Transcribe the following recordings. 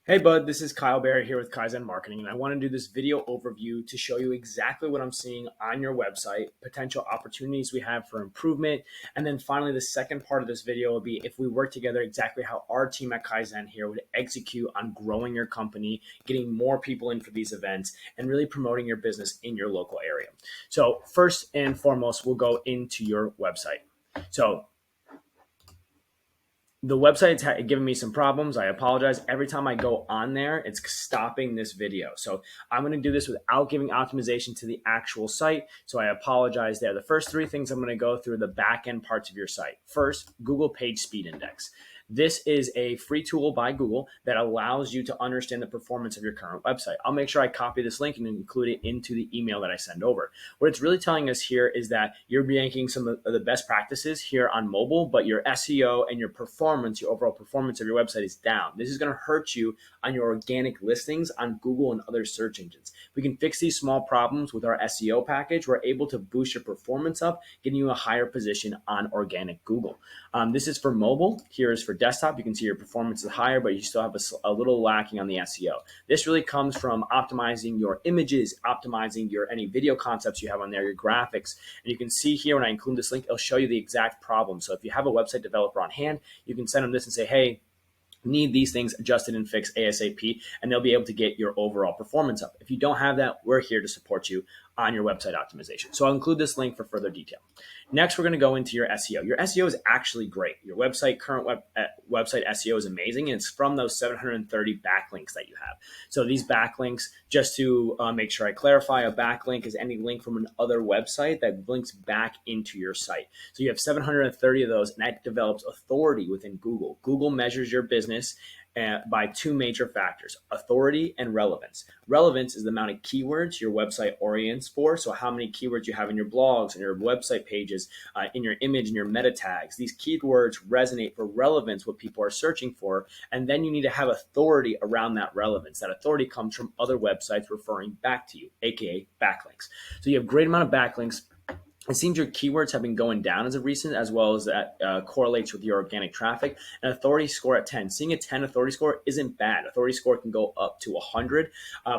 Hey bud, this is Kyle Barrett here with Kaizen Marketing, and I want to do this video overview to show you exactly what I'm seeing on your website, potential opportunities we have for improvement, and then finally the second part of this video will be if we work together exactly how our team at Kaizen here would execute on growing your company, getting more people in for these events, and really promoting your business in your local area. So first and foremost, we'll go into your website. So the website's giving me some problems. I apologize. Every time I go on there, it's stopping this video. So I'm going to do this without giving optimization to the actual site. So I apologize there. The first three things I'm going to go through the back end parts of your site. First, Google Page Speed Index. This is a free tool by Google that allows you to understand the performance of your current website. I'll make sure I copy this link and include it into the email that I send over. What it's really telling us here is that you're ranking some of the best practices here on mobile, but your SEO and your performance, your overall performance of your website is down. This is going to hurt you on your organic listings on Google and other search engines. We can fix these small problems with our SEO package. We're able to boost your performance up, getting you a higher position on organic Google. This is for mobile. Here is for desktop. You can see your performance is higher, but you still have a little lacking on the SEO. This really comes from optimizing your images, optimizing your any video concepts you have on there, your graphics. And you can see here when I include this link, it'll show you the exact problem. So if you have a website developer on hand, you can send them this and say, hey, need these things adjusted and fixed ASAP, and they'll be able to get your overall performance up. If you don't have that, we're here to support you on your website optimization. So I'll include this link for further detail. Next, we're going to go into your SEO. Your SEO is actually great. Your website, website SEO is amazing, and it's from those 730 backlinks that you have. So these backlinks, just to make sure I clarify, a backlink is any link from another website that links back into your site. So you have 730 of those, and that develops authority within Google. Google measures your business by two major factors, authority and relevance. Relevance is the amount of keywords your website orients for. So how many keywords you have in your blogs and your website pages, in your image and your meta tags. These keywords resonate for relevance, what people are searching for. And then you need to have authority around that relevance. That authority comes from other websites referring back to you, AKA backlinks. So you have a great amount of backlinks. It seems your keywords have been going down as of recent, as well as that correlates with your organic traffic. An authority score at 10. Seeing a 10 authority score isn't bad. Authority score can go up to 100.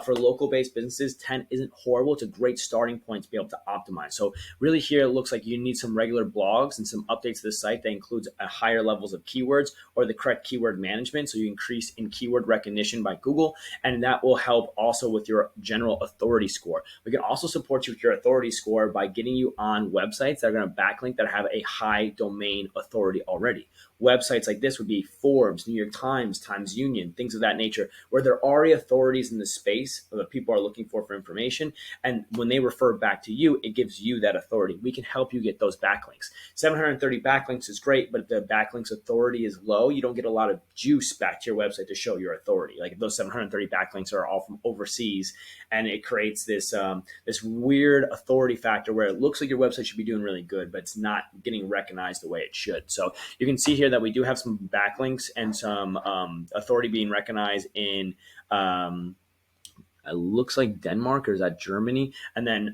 For local-based businesses, 10 isn't horrible. It's a great starting point to be able to optimize. So really here, it looks like you need some regular blogs and some updates to the site that includes higher levels of keywords or the correct keyword management. So you increase in keyword recognition by Google, and that will help also with your general authority score. We can also support you with your authority score by getting you on websites that are going to backlink that have a high domain authority already. Websites like this would be Forbes, New York Times, Times Union, things of that nature, where there are already authorities in the space that people are looking for information. And when they refer back to you, it gives you that authority. We can help you get those backlinks. 730 backlinks is great, but if the backlinks authority is low, you don't get a lot of juice back to your website to show your authority. Like if those 730 backlinks are all from overseas, and it creates this weird authority factor where it looks like your website should be doing really good, but it's not getting recognized the way it should. So you can see here that we do have some backlinks and some authority being recognized in it looks like Denmark, or is that Germany? And then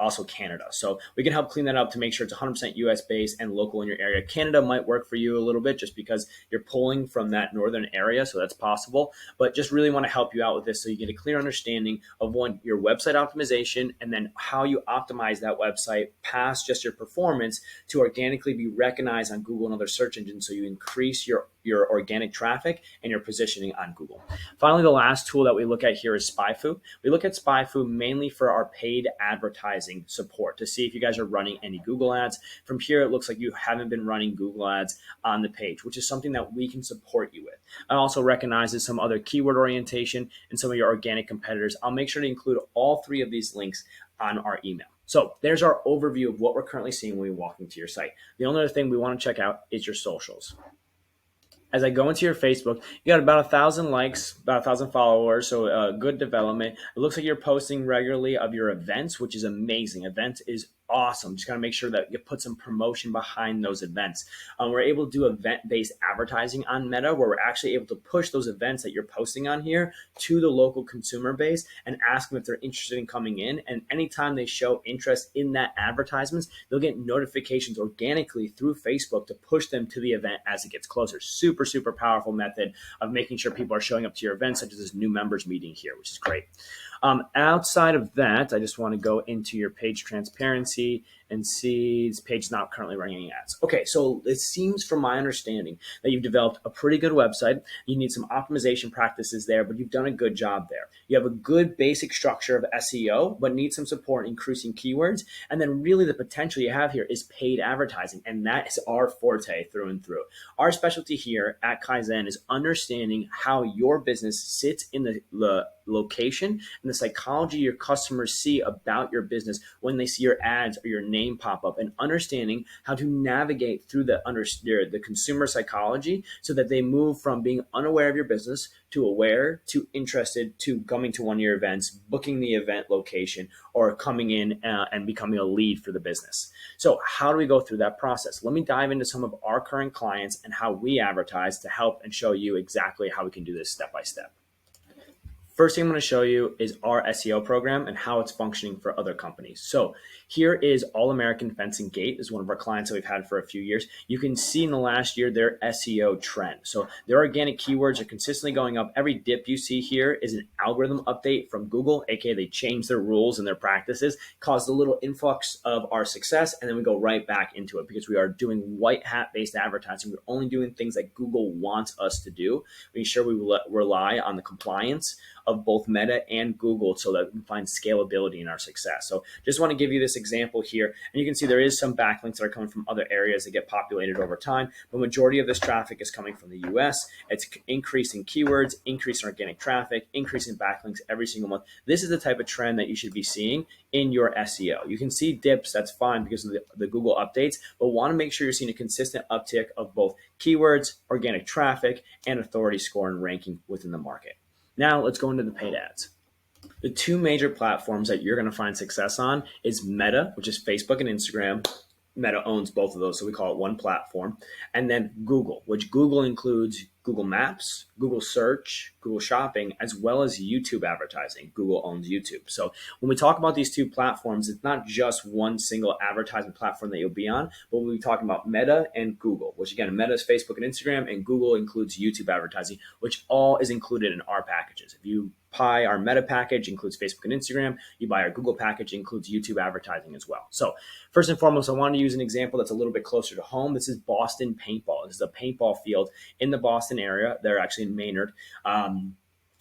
also Canada. So we can help clean that up to make sure it's 100% US based and local in your area. Canada might work for you a little bit just because you're pulling from that northern area. So that's possible, but just really want to help you out with this so you get a clear understanding of one, your website optimization, and then how you optimize that website past just your performance to organically be recognized on Google and other search engines. So you increase your organic traffic and your positioning on Google. Finally, the last tool that we look at here is SpyFu. We look at SpyFu mainly for our paid advertising support to see if you guys are running any Google ads. From here, it looks like you haven't been running Google ads on the page, which is something that we can support you with. It also recognizes some other keyword orientation and some of your organic competitors. I'll make sure to include all three of these links on our email. So there's our overview of what we're currently seeing when we walk into your site. The only other thing we want to check out is your socials. As I go into your Facebook, you got about 1,000 likes, about 1,000 followers, so good development. It looks like you're posting regularly of your events, which is amazing. Events is awesome. Just got to make sure that you put some promotion behind those events. We're able to do event-based advertising on Meta, where we're actually able to push those events that you're posting on here to the local consumer base and ask them if they're interested in coming in. And anytime they show interest in that advertisements, they'll get notifications organically through Facebook to push them to the event as it gets closer. Super, super powerful method of making sure people are showing up to your event, such as this new members meeting here, which is great. Outside of that, I just want to go into your page transparency and see this page is not currently running any ads. Okay, so it seems from my understanding that you've developed a pretty good website. You need some optimization practices there, but you've done a good job there. You have a good basic structure of SEO, but need some support increasing keywords. And then really the potential you have here is paid advertising, and that is our forte through and through. Our specialty here at Kaizen is understanding how your business sits in the location and the psychology your customers see about your business when they see your ads or your name pop up, and understanding how to navigate through the consumer psychology so that they move from being unaware of your business to aware to interested to coming to one of your events, booking the event location, or coming in and becoming a lead for the business. So how do we go through that process? Let me dive into some of our current clients and how we advertise to help and show you exactly how we can do this step by step. First thing I'm going to show you is our SEO program and how it's functioning for other companies. So here is All American Fencing Gate, is one of our clients that we've had for a few years. You can see in the last year their SEO trend. So their organic keywords are consistently going up. Every dip you see here is an algorithm update from Google, aka they changed their rules and their practices, caused a little influx of our success, and then we go right back into it because we are doing white hat based advertising. We're only doing things that Google wants us to do. Make sure we rely on the compliance of both Meta and Google so that we can find scalability in our success. So just want to give you this example here. And you can see there is some backlinks that are coming from other areas that get populated over time. The majority of this traffic is coming from the US. It's increasing keywords, increasing organic traffic, increasing backlinks every single month. This is the type of trend that you should be seeing in your SEO. You can see dips, that's fine because of the Google updates, but want to make sure you're seeing a consistent uptick of both keywords, organic traffic, and authority score and ranking within the market. Now let's go into the paid ads. The two major platforms that you're going to find success on is Meta, which is Facebook and Instagram. Meta owns both of those, so we call it one platform. And then Google, which Google includes Google Maps, Google Search, Google Shopping, as well as YouTube advertising. Google owns YouTube. So when we talk about these two platforms, it's not just one single advertising platform that you'll be on, but we'll be talking about Meta and Google, which again, Meta is Facebook and Instagram, and Google includes YouTube advertising, which all is included in our packages. If you buy our Meta package, includes Facebook and Instagram. You buy our Google package, includes YouTube advertising as well. So first and foremost, I want to use an example that's a little bit closer to home. This is Boston Paintball. This is a paintball field in the Boston area. They're actually in Maynard.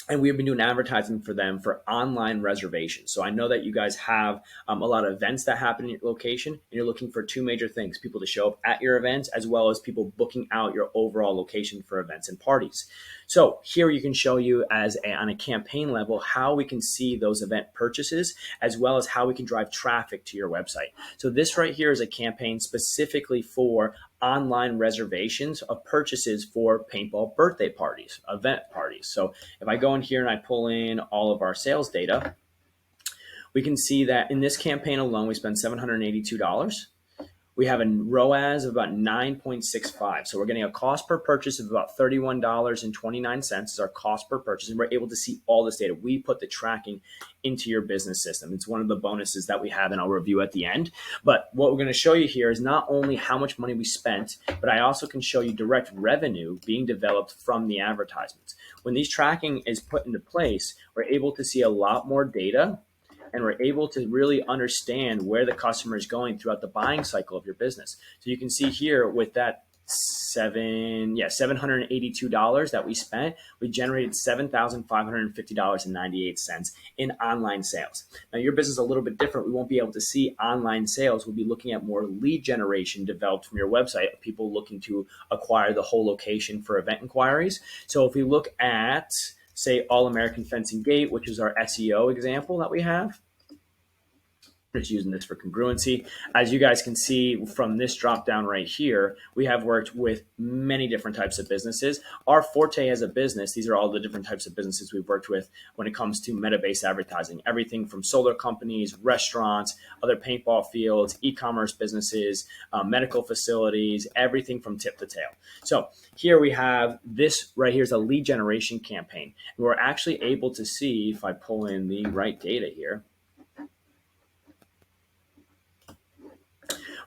And we've been doing advertising for them for online reservations. So I know that you guys have a lot of events that happen in your location, and you're looking for two major things: people to show up at your events, as well as people booking out your overall location for events and parties. So here you can show you on a campaign level how we can see those event purchases, as well as how we can drive traffic to your website. So this right here is a campaign specifically for online reservations of purchases for paintball birthday parties, event parties. So if I go in here and I pull in all of our sales data, we can see that in this campaign alone, we spent $782. We have a ROAS of about 9.65. So we're getting a cost per purchase of about $31.29 is our cost per purchase. And we're able to see all this data. We put the tracking into your business system. It's one of the bonuses that we have, and I'll review at the end. But what we're going to show you here is not only how much money we spent, but I also can show you direct revenue being developed from the advertisements. When these tracking is put into place, we're able to see a lot more data, and we're able to really understand where the customer is going throughout the buying cycle of your business. So you can see here with that $782 that we spent, we generated $7,550.98 in online sales. Now your business is a little bit different. We won't be able to see online sales. We'll be looking at more lead generation developed from your website of people looking to acquire the whole location for event inquiries. So if we look at, say, All American Fencing Gate, which is our SEO example that we have, Just using this for congruency. As you guys can see from this drop down right here, we have worked with many different types of businesses. Our forte as a business, these are all the different types of businesses we've worked with when it comes to meta-based advertising. Everything from solar companies, restaurants, other paintball fields, e-commerce businesses, medical facilities, everything from tip to tail. So here we have this right here is a lead generation campaign. And we're actually able to see, if I pull in the right data here,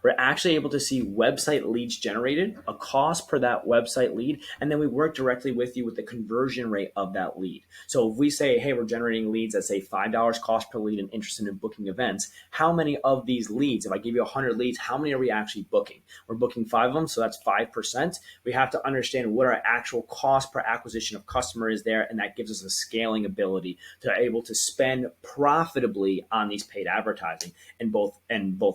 we're actually able to see website leads generated, a cost per that website lead, and then we work directly with you with the conversion rate of that lead. So if we say, hey, we're generating leads at say $5 cost per lead and interested in booking events, how many of these leads, if I give you 100 leads, how many are we actually booking? We're booking 5 of them, so that's 5%. We have to understand what our actual cost per acquisition of customer is there, and that gives us a scaling ability to be able to spend profitably on these paid advertising in both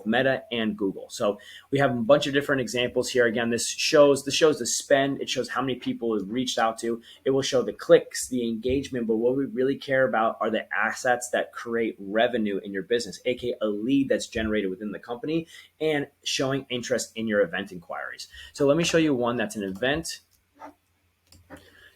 Meta and Google. So we have a bunch of different examples here. Again, this shows the spend. It shows how many people have reached out to. It will show the clicks, the engagement, but what we really care about are the assets that create revenue in your business, aka a lead that's generated within the company and showing interest in your event inquiries. So let me show you one that's an event.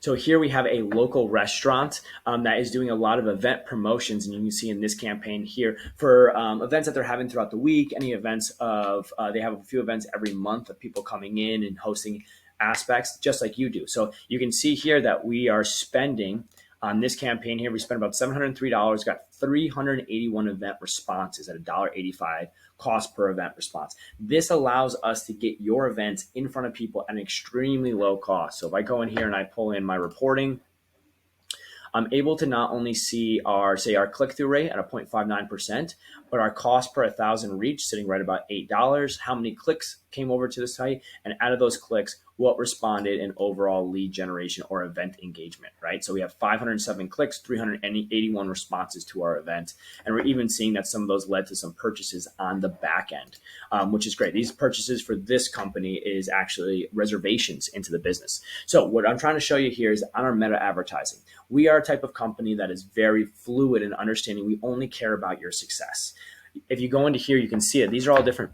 So here we have a local restaurant that is doing a lot of event promotions, and you can see in this campaign here for events that they're having throughout the week, any events of, they have a few events every month of people coming in and hosting aspects just like you do. So you can see here that we are spending on this campaign here, we spent about $703, got 381 event responses at $1.85 cost per event response. This allows us to get your events in front of people at an extremely low cost. So if I go in here and I pull in my reporting, I'm able to not only see our click-through rate at a 0.59%, but our cost per 1,000 reach sitting right about $8, how many clicks came over to the site, and out of those clicks, what responded in overall lead generation or event engagement, right? So we have 507 clicks, 381 responses to our event. And we're even seeing that some of those led to some purchases on the back end, which is great. These purchases for this company is actually reservations into the business. So what I'm trying to show you here is on our meta advertising, we are a type of company that is very fluid in understanding we only care about your success. If you go into here, you can see it. These are all different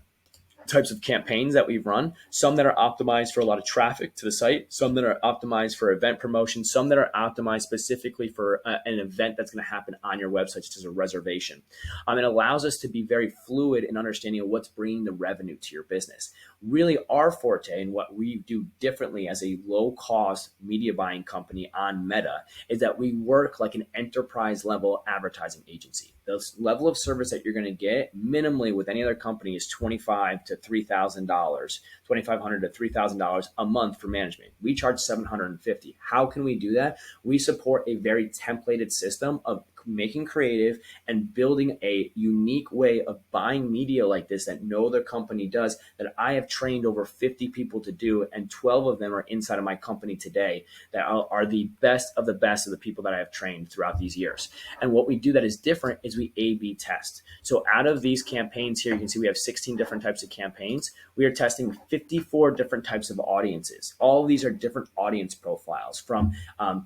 types of campaigns that we've run, some that are optimized for a lot of traffic to the site, some that are optimized for event promotion, some that are optimized specifically for an event that's going to happen on your website, such as a reservation. It allows us to be very fluid in understanding of what's bringing the revenue to your business. Really, our forte and what we do differently as a low-cost media buying company on Meta is that we work like an enterprise-level advertising agency. The level of service that you're going to get minimally with any other company is $2,500 to $3,000, $2,500 to $3,000 a month for management. We charge $750. How can we do that? We support a very templated system of making creative and building a unique way of buying media like this that no other company does, that I have trained over 50 people to do, and 12 of them are inside of my company today that are the best of the people that I have trained throughout these years. And what we do that is different is we A/B test. So out of these campaigns here, you can see we have 16 different types of campaigns. We are testing 54 different types of audiences. All of these are different audience profiles, from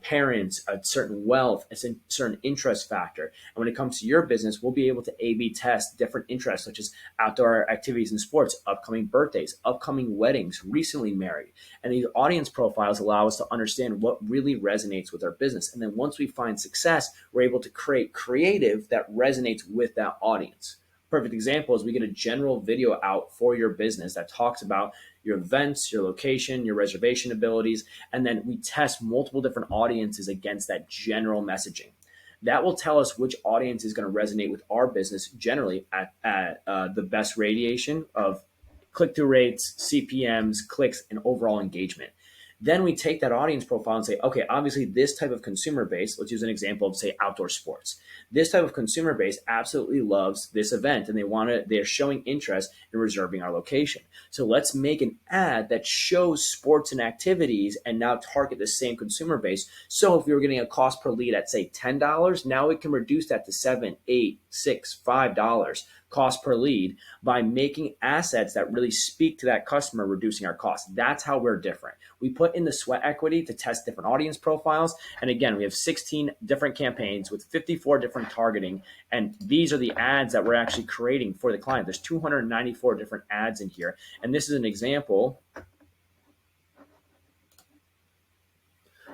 parents, a certain wealth, a certain interest factor. And when it comes to your business, we'll be able to A/B test different interests, such as outdoor activities and sports, upcoming birthdays, upcoming weddings, recently married. And these audience profiles allow us to understand what really resonates with our business. And then once we find success, we're able to create creative that resonates with that audience. Perfect example is we get a general video out for your business that talks about your events, your location, your reservation abilities, and then we test multiple different audiences against that general messaging. That will tell us which audience is going to resonate with our business generally at the best radiation of click-through rates, CPMs, clicks, and overall engagement. Then we take that audience profile and say, okay, obviously this type of consumer base, let's use an example of, say, outdoor sports. This type of consumer base absolutely loves this event, and they're showing interest in reserving our location. So let's make an ad that shows sports and activities and now target the same consumer base. So if we were getting a cost per lead at, say, $10, now we can reduce that to $7, $8, $6, $5 cost per lead by making assets that really speak to that customer, reducing our costs. That's how we're different. We put in the sweat equity to test different audience profiles. And again, we have 16 different campaigns with 54 different targeting. And these are the ads that we're actually creating for the client. There's 294 different ads in here. And this is an example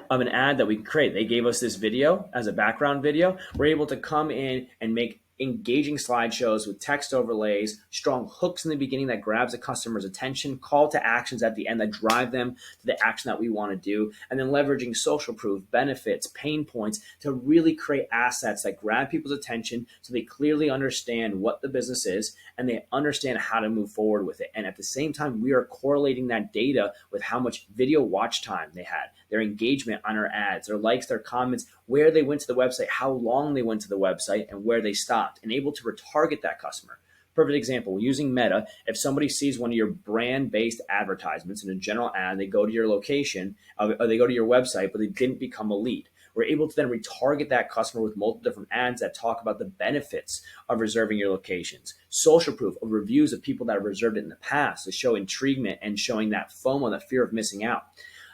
of an ad that we can create. They gave us this video as a background video. We're able to come in and make engaging slideshows with text overlays, strong hooks in the beginning that grabs a customer's attention, call to actions at the end that drive them to the action that we want to do, and then leveraging social proof, benefits, pain points to really create assets that grab people's attention so they clearly understand what the business is and they understand how to move forward with it. And at the same time, we are correlating that data with how much video watch time they had, their engagement on our ads, their likes, their comments, where they went to the website, how long they went to the website, and where they stopped, and able to retarget that customer. Perfect example, using Meta, if somebody sees one of your brand-based advertisements in a general ad, they go to your location, or they go to your website, but they didn't become a lead. We're able to then retarget that customer with multiple different ads that talk about the benefits of reserving your locations. Social proof of reviews of people that have reserved it in the past to show intriguement and showing that FOMO, that fear of missing out.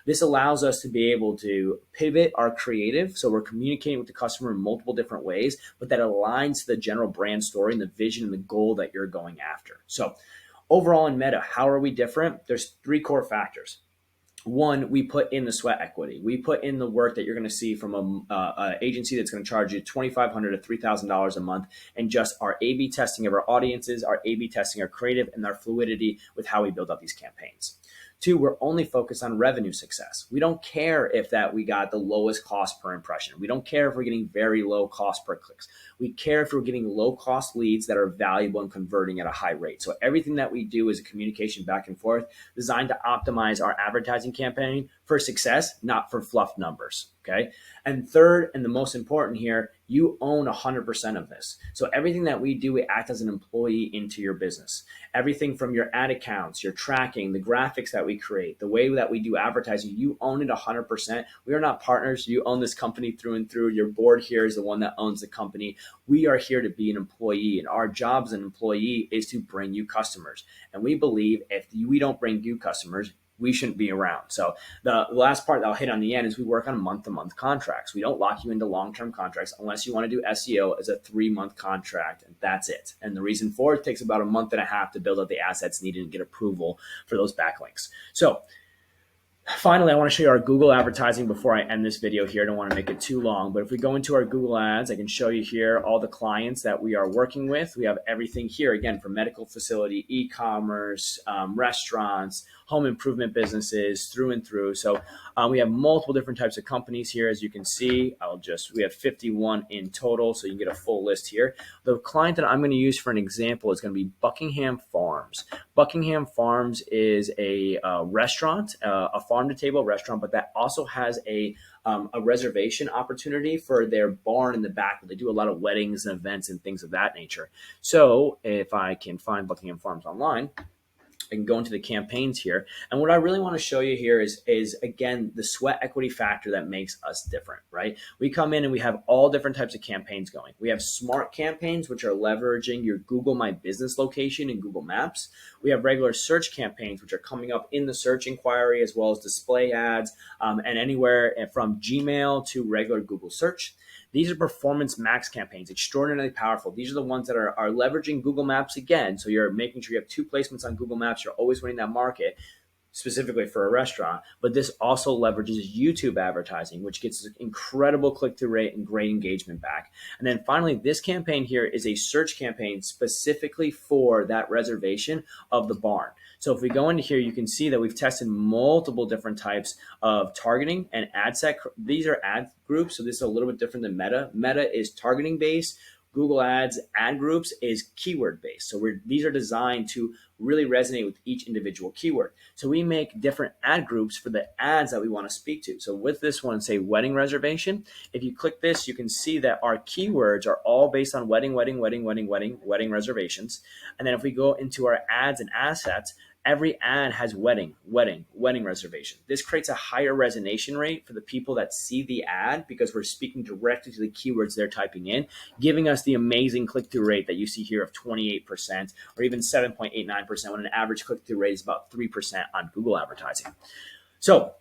This allows us to be able to pivot our creative. So we're communicating with the customer in multiple different ways, but that aligns to the general brand story and the vision and the goal that you're going after. So overall in Meta, how are we different? There's 3 core factors. One, we put in the sweat equity. We put in the work that you're going to see from a agency that's going to charge you $2,500 to $3,000 a month, and just our A/B testing of our audiences, our A/B testing our creative, and our fluidity with how we build up these campaigns. 2, we're only focused on revenue success. We don't care if that we got the lowest cost per impression. We don't care if we're getting very low cost per clicks. We care if we're getting low cost leads that are valuable and converting at a high rate. So everything that we do is a communication back and forth designed to optimize our advertising campaign for success, not for fluff numbers. Okay. And third, and the most important here, you own 100% of this. So everything that we do, we act as an employee into your business. Everything from your ad accounts, your tracking, the graphics that we create, the way that we do advertising, you own it 100%. We are not partners. You own this company through and through. Your board here is the one that owns the company. We are here to be an employee, and our job as an employee is to bring you customers. And we believe if we don't bring you customers, we shouldn't be around. So the last part that I'll hit on the end is we work on month-to-month contracts. We don't lock you into long-term contracts unless you want to do SEO as a 3-month contract, and that's it. And the reason for it takes about a month and a half to build up the assets needed and get approval for those backlinks. So finally, I want to show you our Google advertising before I end this video here. I don't want to make it too long, but if we go into our Google ads, I can show you here all the clients that we are working with. We have everything here, again, from medical facility, e-commerce, restaurants, home improvement businesses, through and through. So we have multiple different types of companies here. As you can see, we have 51 in total, so you can get a full list here. The client that I'm going to use for an example is going to be Buckingham Farms. Buckingham Farms is a restaurant, a farm-to-table restaurant, but that also has a reservation opportunity for their barn in the back. They do a lot of weddings and events and things of that nature. So if I can find Buckingham Farms online, I can go into the campaigns here. And what I really want to show you here is again, the sweat equity factor that makes us different, right? We come in and we have all different types of campaigns going. We have smart campaigns, which are leveraging your Google My Business location in Google Maps. We have regular search campaigns, which are coming up in the search inquiry, as well as display ads, and anywhere from Gmail to regular Google search. These are performance max campaigns, extraordinarily powerful. These are the ones that are leveraging Google Maps again. So you're making sure you have 2 placements on Google Maps. You're always winning that market, specifically for a restaurant. But this also leverages YouTube advertising, which gets incredible click-through rate and great engagement back. And then finally, this campaign here is a search campaign specifically for that reservation of the barn. So if we go into here, you can see that we've tested multiple different types of targeting and ad set. These are ad groups, so this is a little bit different than Meta. Meta is targeting based. Google Ads ad groups is keyword based. So these are designed to really resonate with each individual keyword. So we make different ad groups for the ads that we want to speak to. So with this one, say wedding reservation, if you click this, you can see that our keywords are all based on wedding reservations. And then if we go into our ads and assets, Every ad has wedding reservation. This creates a higher resonation rate for the people that see the ad because we're speaking directly to the keywords they're typing in, giving us the amazing click-through rate that you see here of 28% or even 7.89% when an average click-through rate is about 3% on Google advertising. So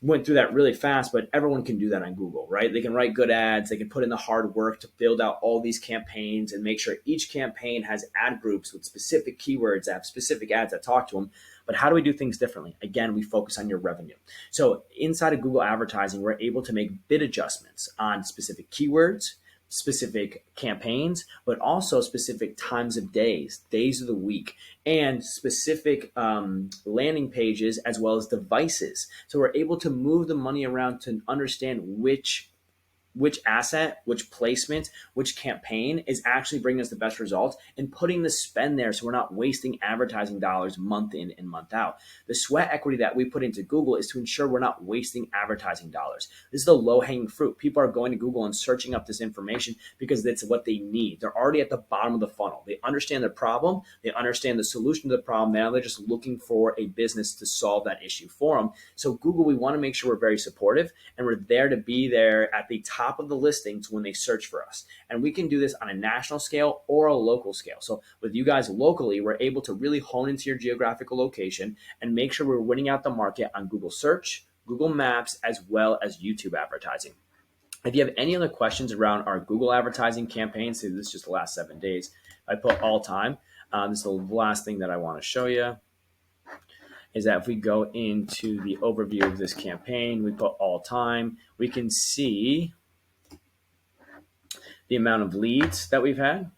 went through that really fast, but everyone can do that on Google, right? They can write good ads. They can put in the hard work to build out all these campaigns and make sure each campaign has ad groups with specific keywords that have specific ads that talk to them. But how do we do things differently? Again, we focus on your revenue. So inside of Google advertising, we're able to make bid adjustments on specific keywords, specific campaigns, but also specific times of days of the week, and specific landing pages as well as devices. So we're able to move the money around to understand which asset, which placement, which campaign is actually bringing us the best results and putting the spend there so we're not wasting advertising dollars month in and month out. The sweat equity that we put into Google is to ensure we're not wasting advertising dollars. This is the low-hanging fruit. People are going to Google and searching up this information because that's what they need. They're already at the bottom of the funnel. They understand the problem. They understand the solution to the problem. Now they're just looking for a business to solve that issue for them. So Google, we want to make sure we're very supportive and we're there to be there at the top of the listings when they search for us. And we can do this on a national scale or a local scale. So with you guys locally, we're able to really hone into your geographical location and make sure we're winning out the market on Google search, Google Maps, as well as YouTube advertising. If you have any other questions around our Google advertising campaign, so this is just the last 7 days, I put all time. This is the last thing that I want to show you. Is that if we go into the overview of this campaign, we put all time, we can see the amount of leads that we've had,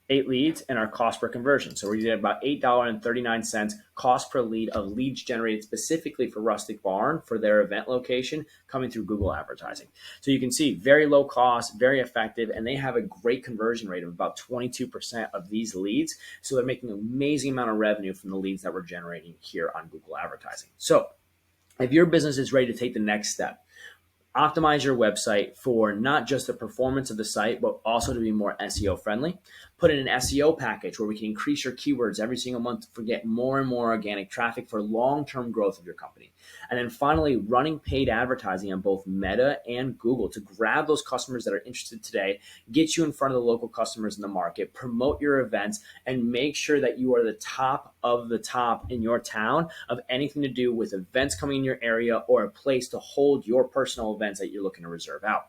8 leads, and our cost per conversion. So we did about $8.39 cost per lead of leads generated specifically for Rustic Barn for their event location coming through Google advertising. So you can see very low cost, very effective, and they have a great conversion rate of about 22% of these leads. So they're making an amazing amount of revenue from the leads that we're generating here on Google advertising. So if your business is ready to take the next step, optimize your website for not just the performance of the site, but also to be more SEO friendly. Put in an SEO package where we can increase your keywords every single month to get more and more organic traffic for long-term growth of your company. And then finally, running paid advertising on both Meta and Google to grab those customers that are interested today, get you in front of the local customers in the market, promote your events, and make sure that you are the top of the top in your town of anything to do with events coming in your area or a place to hold your personal events that you're looking to reserve out.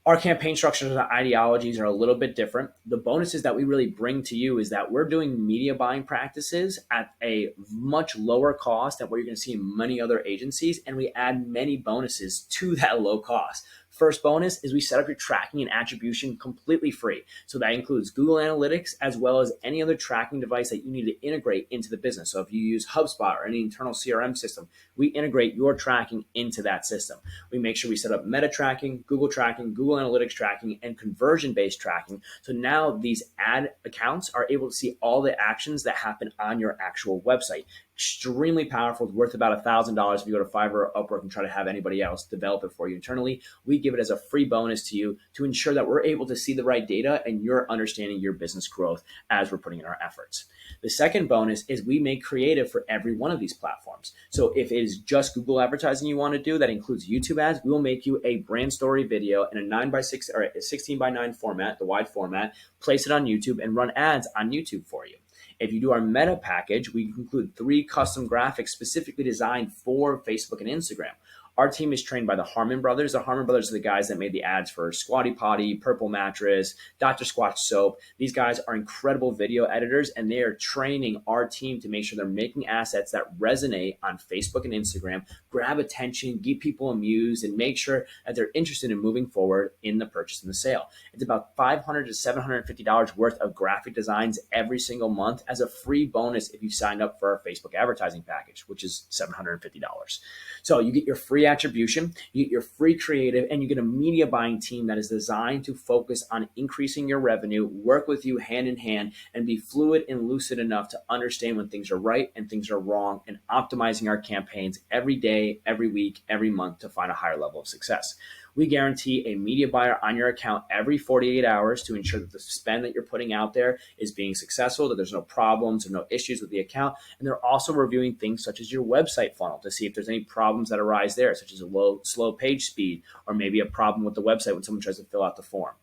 Our campaign structures and ideologies are a little bit different. The bonuses that we really bring to you is that we're doing media buying practices at a much lower cost than what you're going to see in many other agencies, and we add many bonuses to that low cost. First bonus is we set up your tracking and attribution completely free. So that includes Google Analytics as well as any other tracking device that you need to integrate into the business. So if you use HubSpot or any internal CRM system, we integrate your tracking into that system. We make sure we set up Meta tracking, Google Analytics tracking, and conversion-based tracking. So now these ad accounts are able to see all the actions that happen on your actual website. Extremely powerful. It's worth about $1,000 if you go to Fiverr or Upwork and try to have anybody else develop it for you internally. We give it as a free bonus to you to ensure that we're able to see the right data and you're understanding your business growth as we're putting in our efforts. The second bonus is we make creative for every one of these platforms. So if it is just Google advertising you want to do, that includes YouTube ads, we will make you a brand story video in a 9x6 or a 16:9 format, the wide format, place it on YouTube and run ads on YouTube for you. If you do our Meta package, we include 3 custom graphics specifically designed for Facebook and Instagram. Our team is trained by the Harmon brothers. The Harmon brothers are the guys that made the ads for Squatty Potty, Purple Mattress, Dr. Squatch Soap. These guys are incredible video editors, and they are training our team to make sure they're making assets that resonate on Facebook and Instagram, grab attention, keep people amused, and make sure that they're interested in moving forward in the purchase and the sale. It's about $500 to $750 worth of graphic designs every single month as a free bonus if you signed up for our Facebook advertising package, which is $750. So you get your free attribution, you get your free creative, and you get a media buying team that is designed to focus on increasing your revenue, work with you hand in hand, and be fluid and lucid enough to understand when things are right and things are wrong, and optimizing our campaigns every day, every week, every month to find a higher level of success. We guarantee a media buyer on your account every 48 hours to ensure that the spend that you're putting out there is being successful, that there's no problems or no issues with the account. And they're also reviewing things such as your website funnel to see if there's any problems that arise there, such as a slow page speed, or maybe a problem with the website when someone tries to fill out the form.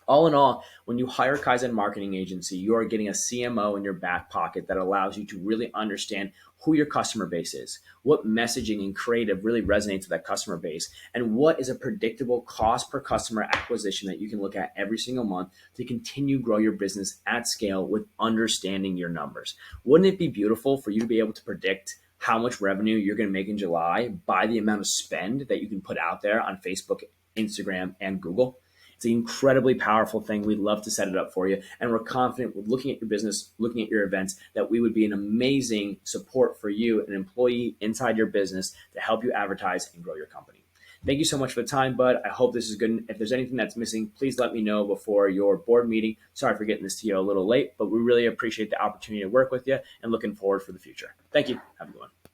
All in all, when you hire a Kaizen marketing agency, you are getting a CMO in your back pocket that allows you to really understand who your customer base is, what messaging and creative really resonates with that customer base, and what is a predictable cost per customer acquisition that you can look at every single month to continue grow your business at scale with understanding your numbers. Wouldn't it be beautiful for you to be able to predict how much revenue you're going to make in July by the amount of spend that you can put out there on Facebook, Instagram, and Google? It's an incredibly powerful thing. We'd love to set it up for you. And we're confident with looking at your business, looking at your events, that we would be an amazing support for you, an employee inside your business to help you advertise and grow your company. Thank you so much for the time, bud. I hope this is good. If there's anything that's missing, please let me know before your board meeting. Sorry for getting this to you a little late, but we really appreciate the opportunity to work with you and looking forward for the future. Thank you. Have a good one.